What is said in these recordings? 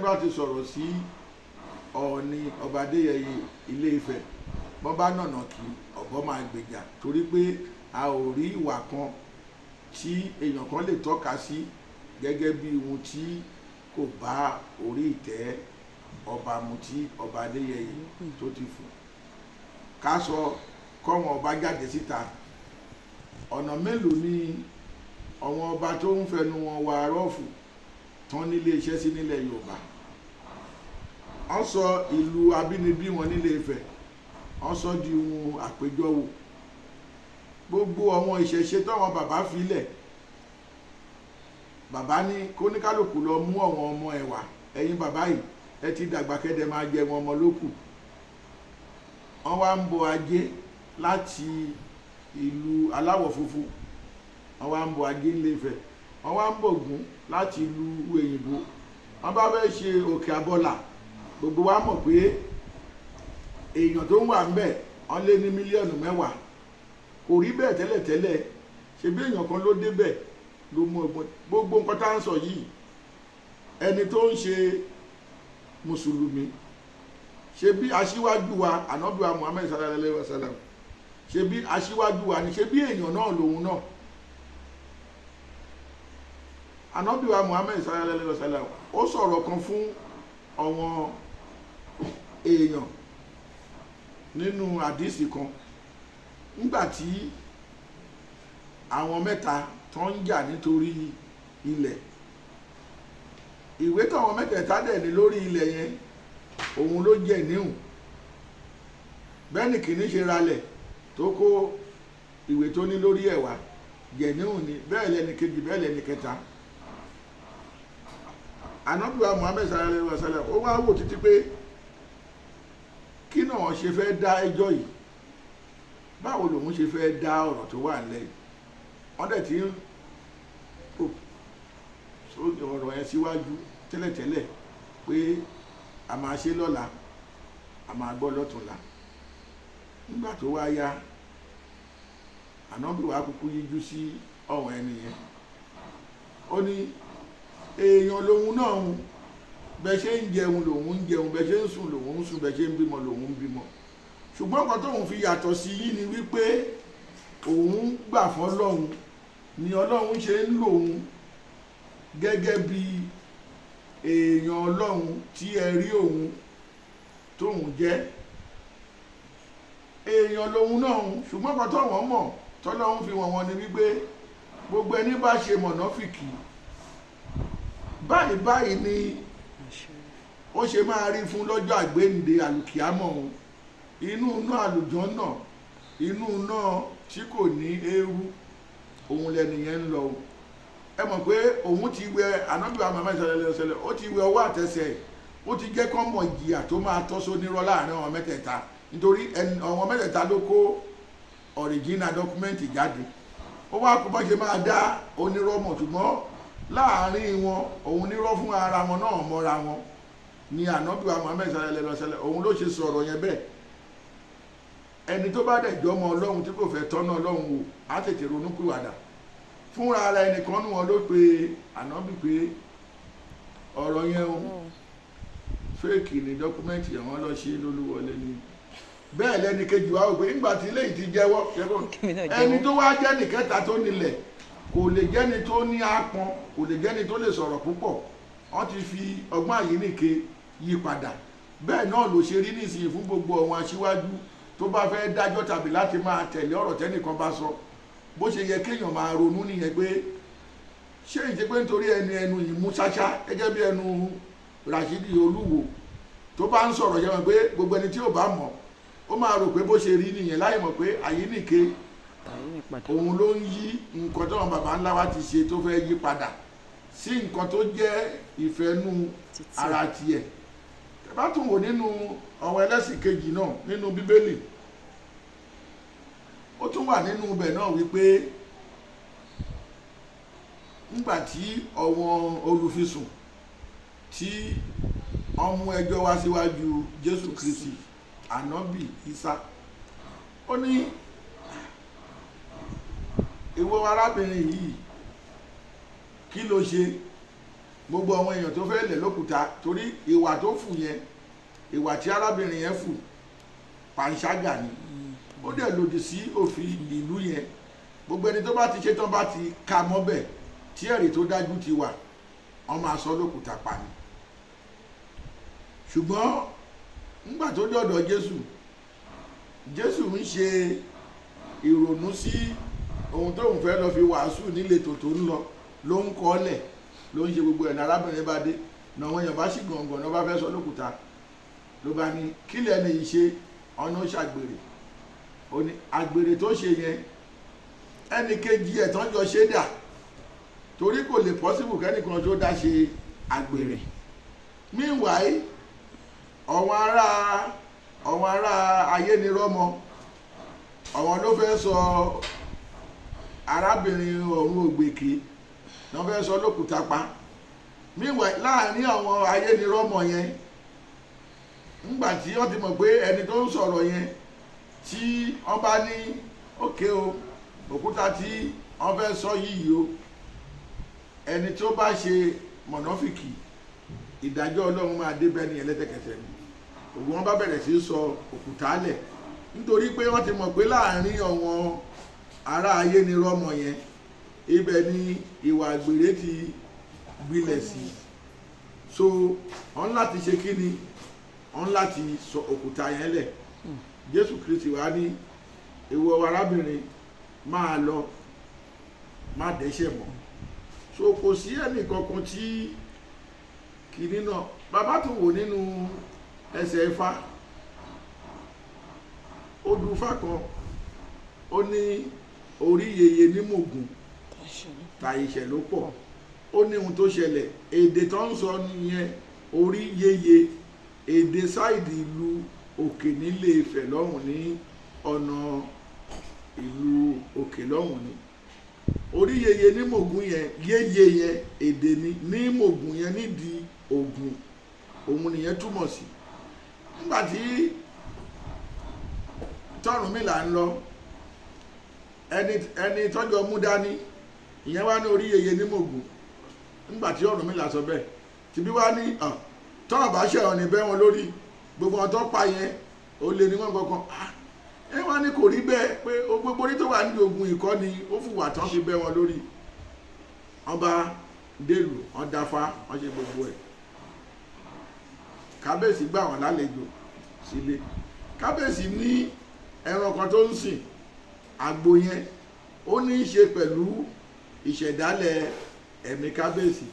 bá ti sọ̀rọ̀ sí Ọọ̀ni ọba Adéyẹyè Ilé Ifẹ̀ wọ́n bá nànà kí ọ̀bọ máa gbèjà torí pé a ò rí ìwà kan tí èèyàn kan lè tọ́ka sí gẹ́gẹ́ bí ohun tí kò bá orí ìtẹ́ ọba mu tí ọba Adéyẹyè tó ti fún. ká sọ kọ́wọn ọba jáde síta, ọ̀nà mélòó ni àwọn ọba tó ń fẹnu wọn wà rọ́ọ̀fù tán nílé iṣẹ́ sí nílẹ̀ Yorùbá. wọ́n sọ ìlú abínibí wọn nílé Ifẹ̀ wọ́n sọ di ohun àpéjọwò. gbogbo àwọn ìṣẹ̀ṣe táwọn bàbá filẹ̀, bàbá ní kóníkálùkù lọ mú àwọn ọmọ ẹ̀ wá, ẹ̀yin bàbá yìí ẹ ti dàgbà kẹ́dẹ̀ máa jẹ wọn ọmọ lókù. wọ́n wá ń bọ ajé láti ìlú aláwọ̀ funfun, wọ́n wá ń bọ ajé Ilé Ifẹ̀, wọ́n wá ń bọ Ògún láti ìlú òyìnbó. wọ́n bá fẹ́ ṣe òkè abọ́là, gbogbo wa mọ̀ pé èèyàn tó ń wà ń bẹ̀ wọ́n lé ní mílíọ̀nù 10. kò rí bẹ́ẹ̀ tẹ́lẹ̀tẹ́lẹ̀, ṣe bí èèyàn kan ló débẹ̀ ló mú ọgbọ́n. gbogbo nǹkan tá à ń sọ yìí, ẹni tó ń ṣe mùsùlùmí, ṣe bí aṣíwájú wa ànábì wa Muhammad sallallahu alaihi wasallam, ṣe bí aṣíwájú wa ni, ṣe bí èèyàn náà lòun náà. ànábì wa Muhammad sallallahu alaihi wasallam ó sọ̀rọ̀ kan fún àwọn èèyàn nínú àdísì kan nígbàtí àwọn mẹ́ta tó ń jà nítorí ilẹ̀. ìwé táwọn mẹ́tẹ̀ẹ̀ta dẹ̀ ní lórí ilẹ̀ yẹn òun ló jẹ́ níhùn. bẹ́ẹ̀ni kìíní ṣe ralẹ̀ tó kó ìwé tó ní lórí ẹ̀wà jẹ̀ níhùn ni, bẹ́ẹ̀ lẹ́ni kejì, bẹ́ẹ̀ lẹ́ni kẹta. ànábì wa Muhammad sallallahu alaihi wasallam ó wá wò títí pé kí náà ṣe fẹ́ dá ẹjọ́ yìí, báwo lòun ṣe fẹ́ dá ọ̀rọ̀ tó wà nílẹ̀ yìí. wọ́n dẹ̀ ti ń ọ̀rọ̀ yẹn síwájú tẹ́lẹ̀tẹ́lẹ̀ pé a máa ṣe lọ́la, a máa gbọ́ lọ́tùnla. nígbà tó wá yá, ànábì wa kúkú yíjú sí ọ̀wọ̀n ẹni yẹn. ó ní èèyàn lòun náà ń bẹ ṣe ń jẹun lòun ń jẹun, bẹ ṣe ń sùn lòun ń sùn, bẹ ṣe ń bímọ lòun ń bímọ. ṣùgbọ́n kan tóun fi yàtọ̀ sí yìí ni wípé òun gbà fọ́lọ́hun ni Ọlọ́hun ṣe ń lò òun gẹ́gẹ́ bí èèyàn Ọlọ́hun tí ẹ rí òun tóun jẹ́. èèyàn lòun náà, ṣùgbọ́n kan tọ́wọ́n mọ̀ tọ́lọ́hun fi wọ̀n wọn ni wípé gbogbo ẹni bá ṣe mọ̀nàfìkì báyìí báyìí ni ó ṣe máa rí fún lọ́jọ́ àgbéǹde àlùkìámọ̀ òun. inú náà àlùjànnà, inú náà tí kò ní eérú, òun lẹ́nìyẹn ń lọ. ẹ mọ̀ pé òun ti wẹ ànábì wa Muhammad sallallahu alaihi wasallam, ó ti wẹ ọwọ́ àtẹsẹ̀, ó ti jẹ́ kán mọ̀ ìjìyà tó máa tọ́ sónírọ́ láàrin àwọn mẹ́tẹ̀ẹ̀ta, nítorí àwọn mẹ́tẹ̀ẹ̀ta ló kó original document jáde. ó wá kó bá ṣe máa dá onírọ́ mọ̀, ṣùgbọ́n láàrin wọn òun nírọ́ fún ara wọn náà mọ́ra wọn ni ànábì wa Muhammad sallallahu alaihi wasallam òun ló ṣe sọ̀rọ̀ yẹn bẹ́ẹ̀. ẹni tó bá dẹ̀ jọmọ Ọlọ́run tí kò fẹ́ tọ́nà Ọlọ́run wò á tètè ronúpìwàdà. fúnra ara ẹnìkan nù wọn ló pe ànábì pé ọ̀rọ̀ yẹn o fẹ́ẹ̀kì ní dọ́kúmẹ́ǹtì àwọn lọ ṣe lólúwọlé ni. bẹ́ẹ̀ lẹ́ni kejì wá wò pé nígbà tí ilé yìí ti jẹ́wọ́ ẹni tó wá jẹ́ nìkẹta tó nílẹ̀ kò lè jẹ́ni tó ní àpọn, kò lè jẹ́ni tó lè sọ̀rọ̀ púpọ̀. wọ́n ti fi ọgbọ́n àyíníke yí padà. bẹ́ẹ̀ náà ló ṣe rí nísìnyí fún gbogbo àwọn aṣíwájú tó bá fẹ́ dájọ́ tàbí láti máa tẹ̀lé ọ̀rọ̀ tẹ́nìkan bá sọ. bó ṣe yẹ kéèyàn máa ronú nìyẹn pé ṣé ìṣe pé nítorí ẹnu yìí mú ṣáṣá gẹ́gẹ́ bí ẹnu Rashidi Olúwo tó bá ń sọ̀rọ̀ yẹn mọ̀ pé gbogbo ẹni tí ò bá mọ̀ ó máa rò pé bó ṣe rí nìyẹn, láì mọ̀ pé àyíníke òun ló ń yí nǹkan tó wọn bàbá ńlá wa ti ṣe tó fẹ́ yí padà sí nǹkan tó jẹ́ ìfẹ́nú ara tiẹ̀. ẹ bá tún wò nínú àwọn ẹlẹ́sìn kejì náà nínú Bíbélì, ó tún wà nínú ibẹ̀ náà wípé nígbàtí àwọn olùfisùn tí wọ́n mú ẹjọ́ wá síwájú Jésù Kristi ànábì Ìsá, ó ní ìwọ arábìnrin yìí kí ló ṣe gbogbo àwọn èèyàn tó fẹ́ lẹ̀ lókùúta torí ìwà tó fù yẹn, ìwà tí arábìnrin yẹn fù panṣágà ni, ó dẹ̀ lòdì sí òfin ìlú yẹn. Gbogbo ẹni tó bá ti ṣe tán bá ti ka mọ́bẹ̀ tí ẹ̀rí tó dájú ti wà, wọ́n máa sọ lókùúta pa ni. Ṣùgbọ́n nígbà tó dọ̀dọ̀ Jésù ń ṣe ìrònú sí ohun tóun fẹ́ lọ fi wàásù níletò tó ń lọ, ló ń kọ́lẹ̀, ló ń ṣe gbogbo ẹ̀ ní arábìnrin bá dé náà wọ́n yàn bá sì gbọ̀ngàn náà bá fẹ́ sọ lókùúta, ló bá ní kílẹ̀ ni ìṣe ọ̀nà ṣàgbèrè. Ó ní àgbèrè tó ṣe yẹn ẹnì kejì ẹ̀ tán jọ ṣe dà, torí kò lè pọ́sibù kẹ́nìkan tó dá ṣe àgbèrè. Meanwhile àwọn ará ayénirọ́mọ àwọn ló fẹ́ sọ arábìnrin ọ̀run ògbèké náà fẹ́ sọ lókùúta pa. Meanwhile láàrin àwọn ayénirọ́mọ yẹn, nígbà tí wọ́n ti mọ̀ pé ẹni tó ń sọ̀rọ̀ yẹn tí wọ́n bá ní òkè o òkúta tí wọ́n fẹ́ sọ yìí o, ẹni tó bá ṣe mọ̀nàfìkì ìdájọ́ Ọlọ́run máa dé bẹ́ẹ̀ ni ẹlẹ́tẹ̀kẹsẹ̀ ni. Ògùn wọn bá bẹ̀rẹ̀ sí sọ òkúta lẹ̀ nítorí pé wọ́n ti mọ̀ pé láàrin àwọn ará ayénirọ́mọ yẹn ibẹ̀ ni ìwà àgbèrè ti gbilẹ̀ sí. So wọ́n láti ṣe kí ni, wọ́n láti sọ òkúta yẹn lẹ̀. Jésù Kristi wá ní ìwọ arábìnrin máa lọ, má dẹ́ṣẹ̀ mọ́. So kò sí ẹnì kankan tí kìíní náà. Bàbá tún wò nínú ẹsẹ̀ Ifá, odù Ifá kan ó ní orí yeye ní mògùn ta ìṣẹ̀ ló pọ̀. Ó ní ohun tó ṣẹlẹ̀, èdè tó ń sọ nìyẹn, orí yeye, èdè sáìdì ìlú Òkè nílé Ifẹ̀ lọ́hùn ní ọ̀nà ìlú Òkè lọ́hùn ni. Orí yeye ní mògùn yẹn, yeye yẹn èdè ní mògùn yẹn nídìí Ògùn, òun nìyẹn túmọ̀ sí. Nígbàtí Ọ̀rúnmìlà ń lọ, ẹni tọ́jọ́ mú dání ìyẹn wá ní orí yeye ní mògùn. Nígbàtí Ọ̀rúnmìlà sọ bẹ́ẹ̀, tí bí wá ní tọ́rọ̀ bá ṣẹ̀ ọ̀nì bẹ́ wọn lórí, gbogbo wọn tó pa yẹn ó lè ní wọn kankan. Ẹ wá ní kò rí bẹ́ẹ̀ pé gbogbo orí tó wà ní ogun ìkọ́ ni ó fùwà tán fi bẹ́ wọn lórí. Wọ́n bá dèlù, wọ́n dáfá, wọ́n ṣe gbogbo ẹ̀. Kábíyèsí gbà wọ́n lálejò sílé. Kábíyèsí ní ẹran kan tó ń sìn, àgbò yẹn ó ní í ṣe pẹ̀lú ìṣẹ̀dálẹ̀ ẹ̀mí kábíyèsí.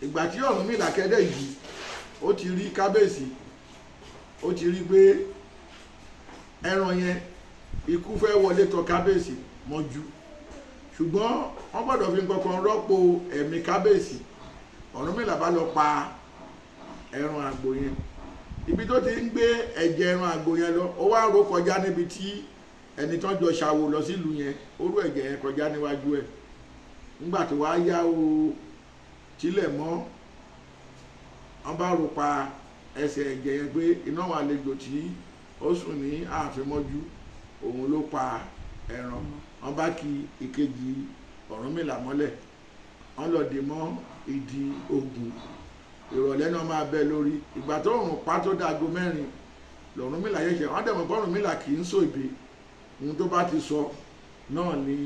Ìgbà tí Ọ̀rúnmìlà kẹ́dẹ̀ yìí, ó ti rí kábíyèsí, ó ti rí pé ẹran yẹn ikú fẹ́ wọlé tọ̀ kábíyèsí mọ́jú, ṣùgbọ́n wọ́n gbọ́dọ̀ fi nǹkan rọ́pò ẹ̀mí kábíyèsí. Ọ̀rúnmìlà bá lọ pa ẹran àgbò yẹn. Ibi tó ti ń gbé ẹ̀jẹ̀ ẹran àgbò yẹn lọ, ó wá ró kọjá níbi tí ẹni tó ń jọ ṣàwò lọ sílùú yẹn, ó ró ẹ̀jẹ̀ yẹn kọjá níwájú ẹ̀. Nígbà tó wá yá o tílẹ̀ mọ́, wọ́n bá rò pa ẹsẹ̀ ẹ̀jẹ̀ yẹn pé iná àwọn àlejò tí ó sùn ní ààfin mọ́jú òun ló pa ẹran. Wọ́n bá ki ìkejì Ọ̀rúnmìlà mọ́lẹ̀, wọ́n lọ dè mọ́ ìdí Ògùn. Ìrọ̀lẹ́ náà máa bẹ́ lórí. Ìgbà tó rùn pa tó dáago 4 l'Ọ̀rúnmìlà yẹ̀ṣẹ̀. Wọ́n dẹ̀ mọ̀ pé Ọ̀rúnmìlà kì í sọ ìbè, ohun tó bá ti sọ náà ni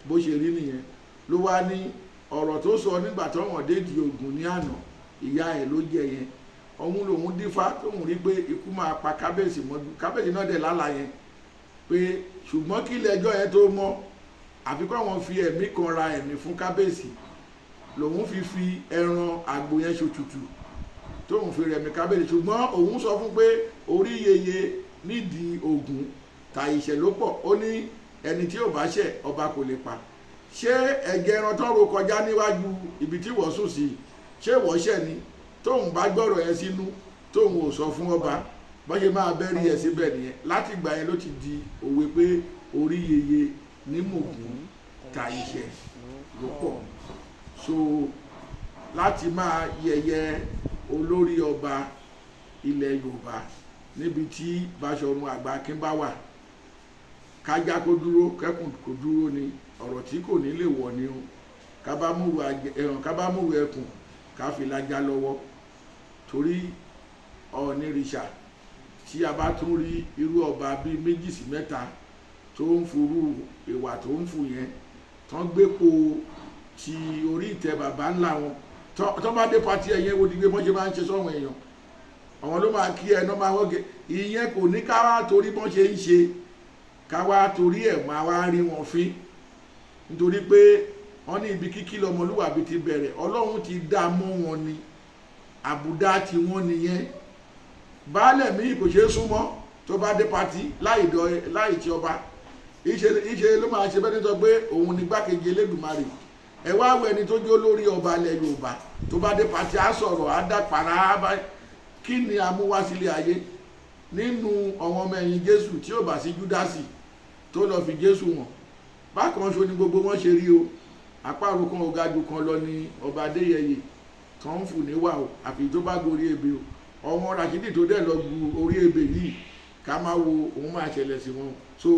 bó ṣe rí nìyẹn. Ló wá ní ọ̀rọ̀ tó sọ nígbà tó wọ́n dé di Ògùn ní àná, ìyá ẹ̀ ló jẹ yẹn. Òun lòun dífá tóun rí pé ikú máa pa kábíyèsí mọ́jú. Kábíyèsí náà dẹ̀ lálàá yẹn pé ṣùgbọ́n kí ilé ẹjọ́ yẹn tó mọ́, àfi kó àwọn fi ẹ̀mí kan ra ẹ̀mí fún kábíyèsí, lòun fi ẹran àgbò yẹn ṣòtùtù tóun fi rẹ̀mí kábíyèsí. Ṣùgbọ́n òun sọ fún pé orí yeye nídìí Ògùn ta ìṣẹ̀ ló pọ̀. Ó ní ẹni tí ò bá ṣẹ̀ ọba kò lè pa. Ṣé ẹ̀jẹ̀ ẹran tó ro kọjá níwájú ibi tí wọ́n sùn sí, ṣé wọ́n ṣẹ̀ ni? Tóun bá gbọ́rọ̀ yẹn sínú, tóun ò sọ fún ọba, bọ́n ṣe máa bẹ́rí ẹ̀ síbẹ̀ nìyẹn. Láti ìgbà yẹn ló ti di òwe pé orí yeye ní mògùn ta ìṣẹ̀ ló pọ̀. So láti máa yẹ̀yẹ́ olórí ọba ilẹ̀ Yorùbá níbi tí Báṣọ̀run Àgbàkin bá wà, kájá kó dúró kẹ́kùn kó dúró ni ọ̀rọ̀ tí kò ní lè wọ̀ ni o. kábàmúrù ẹkùn ká fi lájá lọ́wọ́, torí ọ̀nìrìṣà tí a bá tún rí irú ọba bíi 2 sí 3 tó ń furú ìwà tó ń fù yẹn, tán gbépo ti orí ìtẹ́ bàbá ńlá wọn, tán bá dé pàtí ẹ̀yẹn wo dìgbé bọ́n ṣe máa ń ṣe sọ́wọ́n èèyàn, àwọn ló máa kí ẹ náà máa wọ́gẹ̀. Ìyẹn kò ní ká wá torí bọ́n ṣe ń ṣe ká wá torí ẹ̀ máa wá rí wọn fín, nítorí pé wọ́n ní ibi kíkí lọmọlúwàbí ti bẹ̀rẹ̀, Ọlọ́run ti dá mọ́ wọn ni, àbùdá tí wọ́n nìyẹn. Baálẹ̀ mi kò ṣeé súnmọ́ tó bá dé pàtí láì tí ọba, ìṣe ló máa ṣe bẹ́ẹ̀ sọ pé òun ní gbákejì Elédùmarè. Ẹ wá wọ ẹni tó jó lórí ọba ilẹ̀ Yorùbá tó bá dé pàtí á sọ̀rọ̀ á dàpàrà kí ni a mú wá sílé ayé nínú àwọn ọmọ ẹ̀yìn Jésù tí ò bá sí Júdásì tó lọ fi Jésù wọn. Bákan ṣo ni gbogbo wọn ṣe rí o, àparò kan ọ̀gájú kan lọ ní ọba Adéyẹyè tó ń fù níwà o, àfi tó bá gorí ebè o. Ọmọ Ràṣídì tó dẹ̀ lọ gu orí ebè yìí ká máa wo òun máa ṣẹlẹ̀ sí wọn.